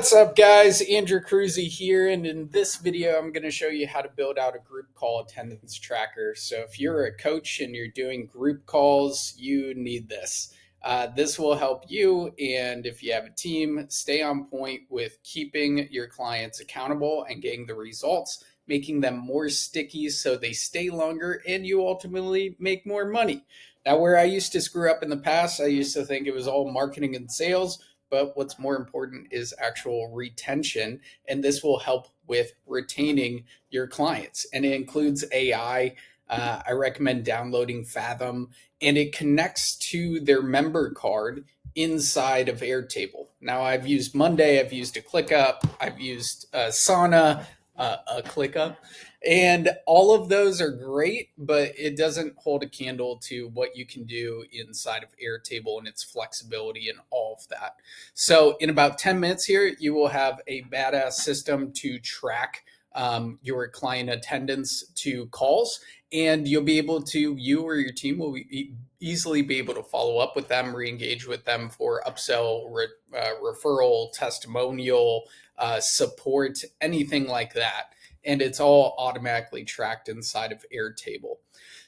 What's up, guys? Andrew Cruzy here, and in this video I'm going to show you how to build out a group call attendance tracker. So if you're a coach and you're doing group calls, you need this. This will help you, and if you have a team, stay on point with keeping your clients accountable and getting the results, making them more sticky so they stay longer and you ultimately make more money. Now, where I used to screw up in the past, I used to think it was all marketing and sales, but what's more important is actual retention, and this will help with retaining your clients. And it includes AI. I recommend downloading Fathom, and it connects to their member card inside of Airtable. Now, I've used Monday, I've used a ClickUp, I've used Sauna, a ClickUp, and all of those are great, but it doesn't hold a candle to what you can do inside of Airtable and its flexibility and all of that. So in about 10 minutes here, you will have a badass system to track your client attendance to calls, and you'll be able to, you or your team will easily be able to follow up with them, re-engage with them for upsell, referral, testimonial, support, anything like that. And it's all automatically tracked inside of Airtable.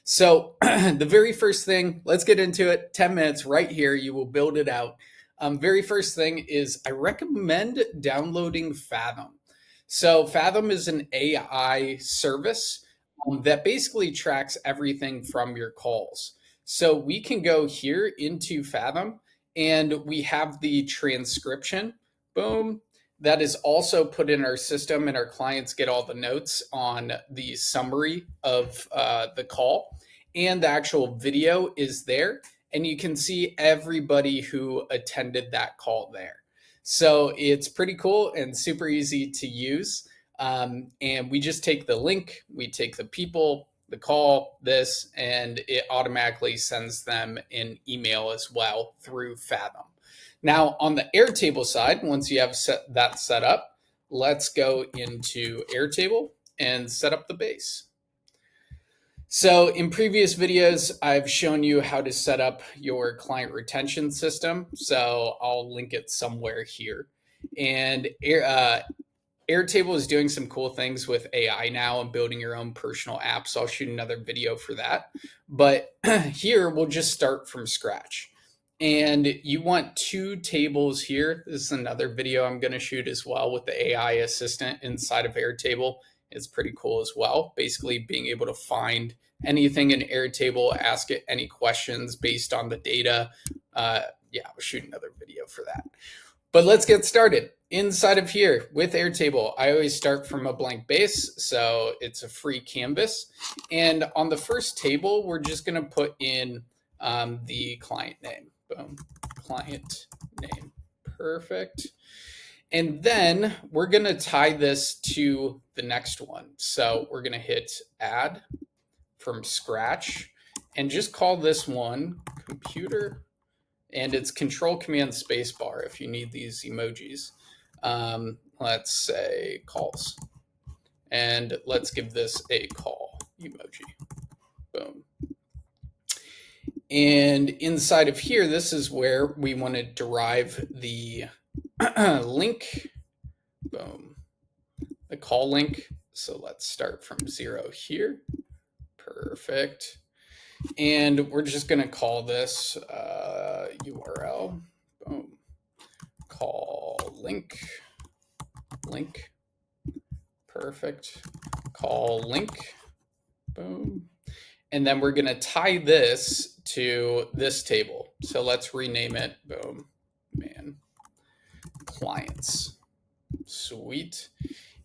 So the very first thing, let's get into it. 10 minutes right here, you will build it out. Very first thing is I recommend downloading Fathom. So Fathom is an AI service that basically tracks everything from your calls. So we can go here into Fathom and we have the transcription. Boom. That is also put in our system, and our clients get all the notes on the summary of the call, and the actual video is there, and you can see everybody who attended that call there. So it's pretty cool and super easy to use. And we just take the link, we take the people, the call, this, and it automatically sends them an email as well through Fathom. Now, on the Airtable side, once you have that set up, let's go into Airtable and set up the base. So in previous videos, I've shown you how to set up your client retention system. So I'll link it somewhere here. And Airtable is doing some cool things with AI now and building your own personal apps. I'll shoot another video for that. But here, we'll just start from scratch. And you want two tables here. This is another video I'm going to shoot as well with the AI assistant inside of Airtable. It's pretty cool as well. Basically being able to find anything in Airtable, ask it any questions based on the data. Yeah, I'll shoot another video for that. But let's get started. Inside of here with Airtable, I always start from a blank base. So it's a free canvas. And on the first table, we're just going to put in the client name. Boom, client name. Perfect. And then we're going to tie this to the next one. So we're going to hit add from scratch and just call this one computer, and it's control command spacebar if you need these emojis. Let's say calls, and let's give this a call emoji. Boom. And inside of here, this is where we want to derive the link. Boom. The call link. So let's start from 0 here. Perfect. And we're just going to call this URL. Boom. Call link. Link. Perfect. Call link. Boom. And then we're going to tie this to this table. So let's rename it. Boom. Man. Clients. Sweet.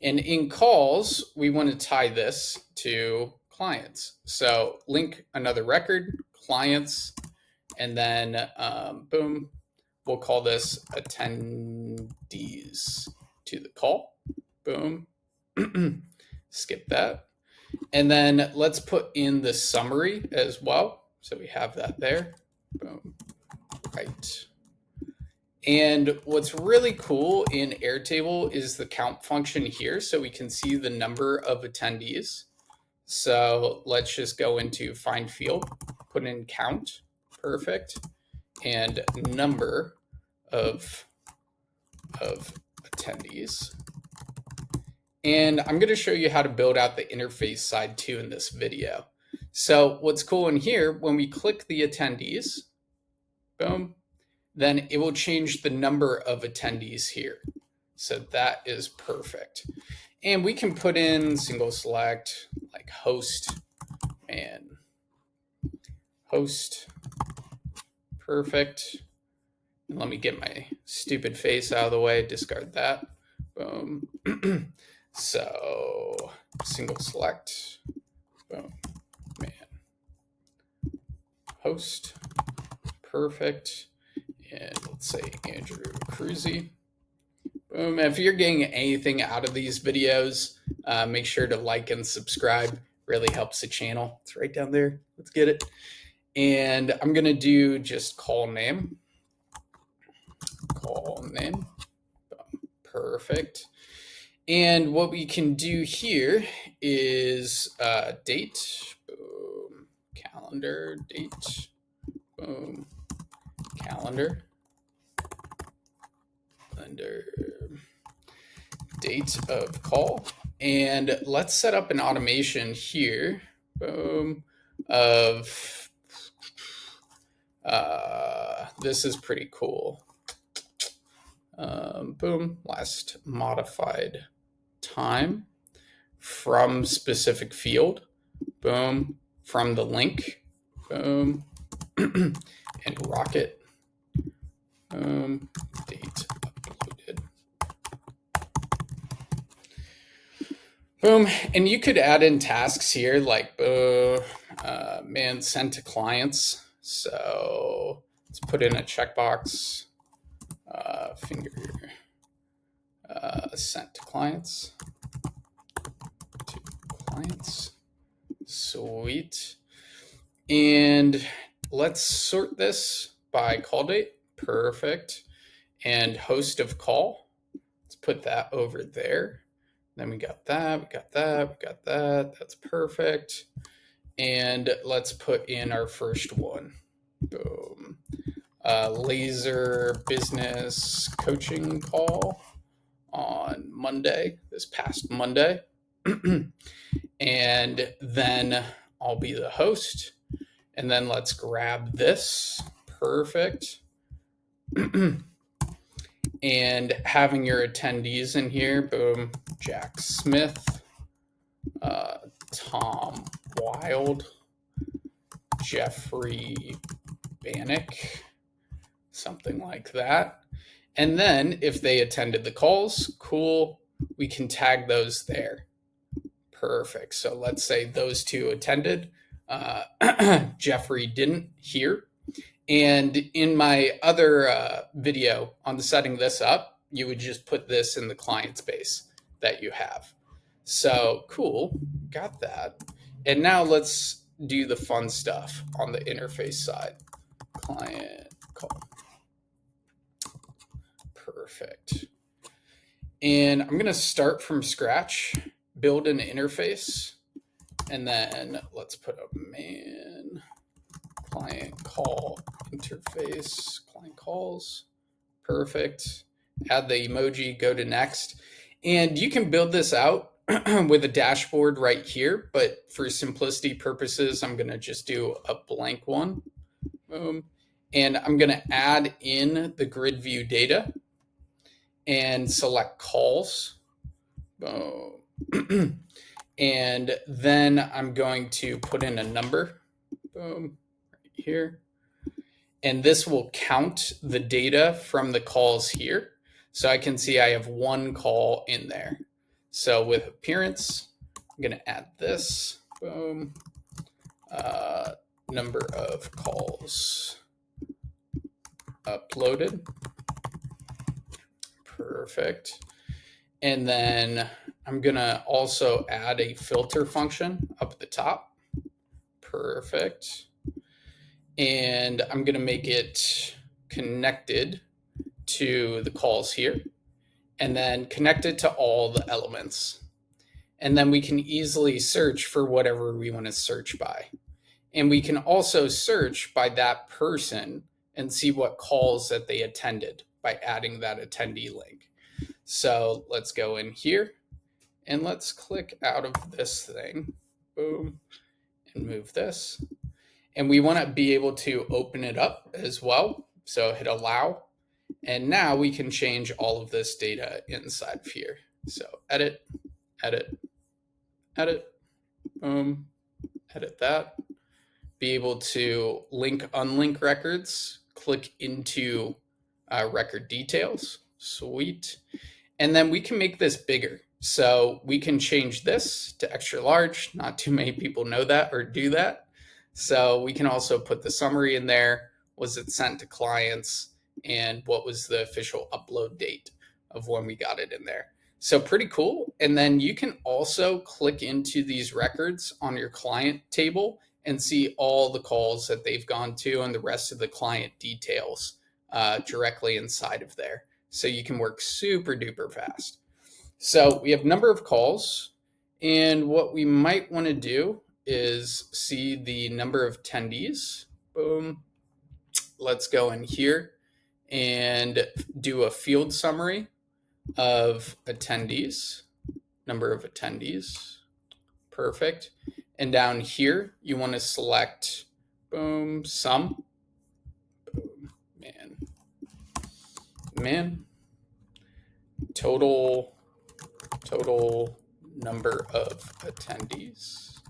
And in calls, we want to tie this to clients. So link another record, clients, and then boom, we'll call this attendees to the call. Boom. Skip that. And then let's put in the summary as well. So we have that there. Boom. Right. And what's really cool in Airtable is the count function here. So we can see the number of attendees. So let's just go into find field, put in count. Perfect. And number of attendees. And I'm going to show you how to build out the interface side too in this video. So what's cool in here, when we click the attendees, boom, then it will change the number of attendees here. So that is perfect. And we can put in single select like host and host. Perfect. And let me get my stupid face out of the way, discard that. Boom. So single select, boom, man, host, perfect. And let's say Andrew Cruzy. Boom. If you're getting anything out of these videos, make sure to like and subscribe. Really helps the channel. It's right down there. Let's get it. And I'm going to do just call name. Call name. Boom. Perfect. And what we can do here is date, boom, calendar, date, boom, calendar, under date of call. And let's set up an automation here, boom, of, this is pretty cool. Boom, last modified time from specific field, boom, from the link, boom, and rocket, boom, date uploaded, boom. And you could add in tasks here like man, send to clients. So let's put in a checkbox, finger sent to clients. Sweet. And let's sort this by call date. Perfect. And host of call. Let's put that over there. Then we got that, we got that, we got that. That's perfect. And let's put in our first one. Boom. Laser business coaching call on Monday, this past Monday. And then I'll be the host. And then let's grab this. Perfect. And having your attendees in here, boom, Jack Smith, Tom Wild, Jeffrey Bannock, something like that. And then if they attended the calls, cool, we can tag those there. Perfect. So let's say those two attended. Jeffrey didn't here. And in my other video on setting this up, you would just put this in the client space that you have. So cool, got that. And now let's do the fun stuff on the interface side. Client call. Perfect. And I'm going to start from scratch, build an interface, and then let's put a man client call interface, client calls. Perfect. Add the emoji, go to next. And you can build this out with a dashboard right here, but for simplicity purposes, I'm going to just do a blank one. Boom. And I'm going to add in the grid view data and select calls. Boom. And then I'm going to put in a number. Boom. Right here. And this will count the data from the calls here. So I can see I have one call in there. So with appearance, I'm going to add this. Boom. Number of calls uploaded. Perfect. And then I'm going to also add a filter function up at the top. Perfect. And I'm going to make it connected to the calls here, and then connect it to all the elements. And then we can easily search for whatever we want to search by. And we can also search by that person and see what calls that they attended by adding that attendee link. So let's go in here and let's click out of this thing. Boom. And move this. And we want to be able to open it up as well. So hit allow. And now we can change all of this data inside of here. So edit, edit, edit, boom, edit that. Be able to link, unlink records, click into record details. Sweet. And then we can make this bigger. So we can change this to extra large. Not too many people know that or do that. So we can also put the summary in there. Was it sent to clients? And what was the official upload date of when we got it in there? So pretty cool. And then you can also click into these records on your client table and see all the calls that they've gone to and the rest of the client details directly inside of there. So you can work super duper fast. So we have number of calls, and what we might want to do is see the number of attendees. Boom. Let's go in here and do a field summary of attendees, number of attendees. Perfect. And down here, you want to select, boom, sum. Boom, man. Total number of attendees.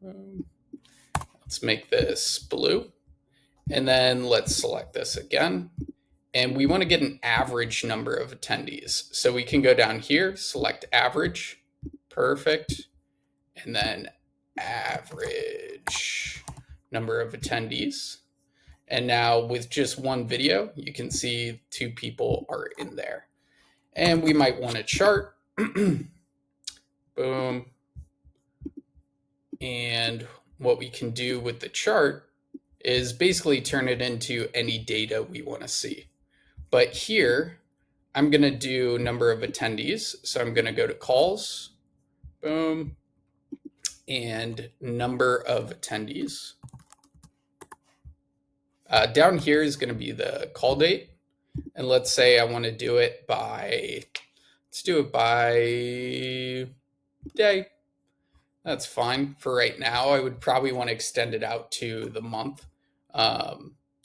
Let's make this blue. And then let's select this again. And we want to get an average number of attendees. So we can go down here, select average. Perfect. And then average number of attendees. And now with just one video, you can see 2 people are in there. And we might want a chart. Boom. And what we can do with the chart is basically turn it into any data we want to see. But here, I'm going to do number of attendees. So I'm going to go to calls. Boom. And number of attendees. Down here is going to be the call date. And let's say I want to do it by, let's do it by day. That's fine for right now. I would probably want to extend it out to the month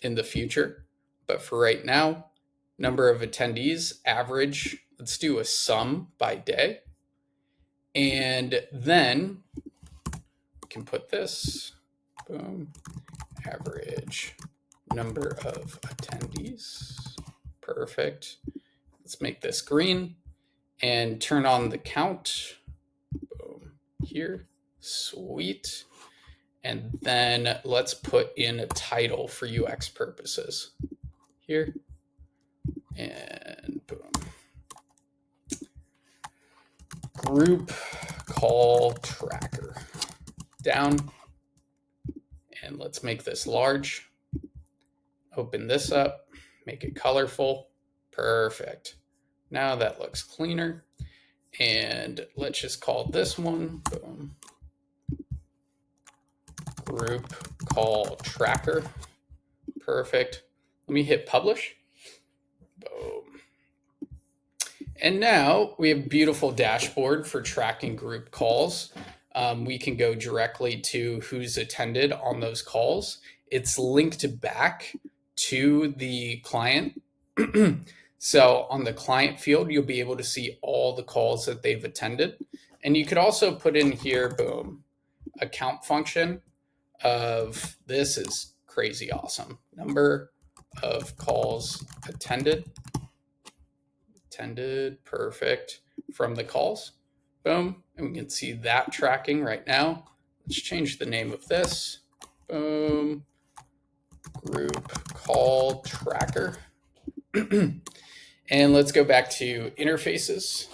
in the future. But for right now, number of attendees, average, let's do a sum by day. And then we can put this, boom, average number of attendees. Perfect. Let's make this green and turn on the count. Boom, here. Sweet. And then let's put in a title for UX purposes here. And boom. Group call tracker. Down. And let's make this large. Open this up. Make it colorful. Perfect. Now that looks cleaner. And let's just call this one, boom, group call tracker. Perfect. Let me hit publish. Boom. And now we have a beautiful dashboard for tracking group calls. We can go directly to who's attended on those calls. It's linked back to the client. So on the client field, you'll be able to see all the calls that they've attended. And you could also put in here, boom, a count function of, this is crazy awesome, number of calls attended, perfect, from the calls, boom. And we can see that tracking right now. Let's change the name of this, boom, group call tracker. And let's go back to interfaces.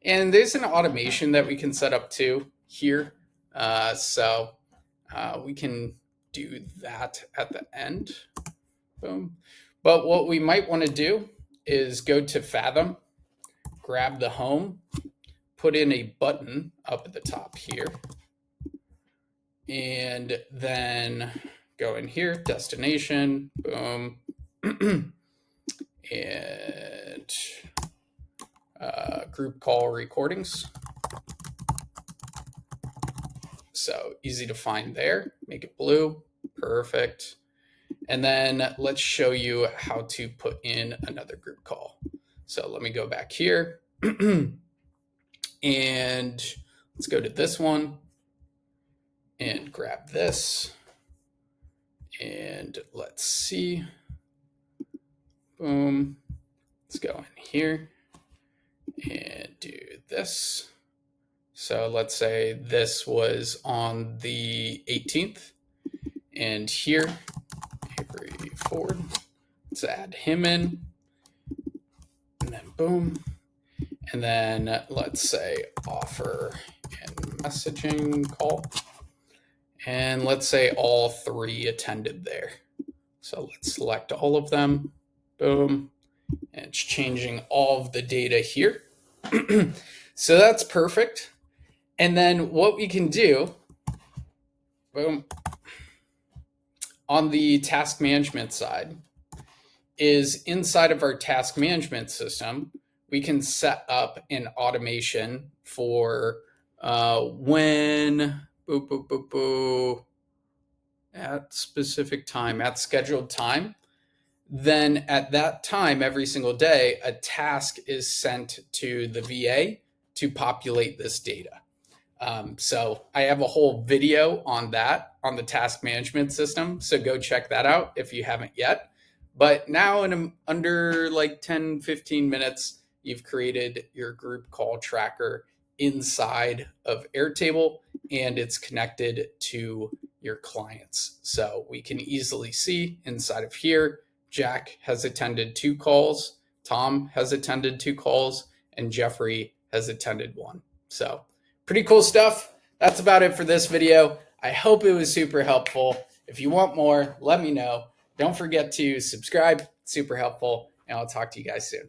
And there's an automation that we can set up too here. So we can do that at the end. Boom. But what we might want to do is go to Fathom, grab the home, put in a button up at the top here, and then go in here, destination, boom. and group call recordings. So easy to find there. Make it blue. Perfect. And then let's show you how to put in another group call. So let me go back here and let's go to this one and grab this. And let's see. Boom. Let's go in here and do this. So let's say this was on the 18th. And here, Avery Ford, let's add him in. And then boom. And then let's say offer and messaging call. And let's say all 3 attended there. So let's select all of them. Boom. And it's changing all of the data here. So that's perfect. And then what we can do, boom, on the task management side is inside of our task management system, we can set up an automation for when at specific time, at scheduled time. Then at that time, every single day, a task is sent to the VA to populate this data. So I have a whole video on that on the task management system. So go check that out if you haven't yet. But now in under like 10, 15 minutes, you've created your group call tracker inside of Airtable, and it's connected to your clients. So we can easily see inside of here, Jack has attended 2 calls, Tom has attended 2 calls, and Jeffrey has attended 1. So pretty cool stuff. That's about it for this video. I hope it was super helpful. If you want more, let me know. Don't forget to subscribe. Super helpful. And I'll talk to you guys soon.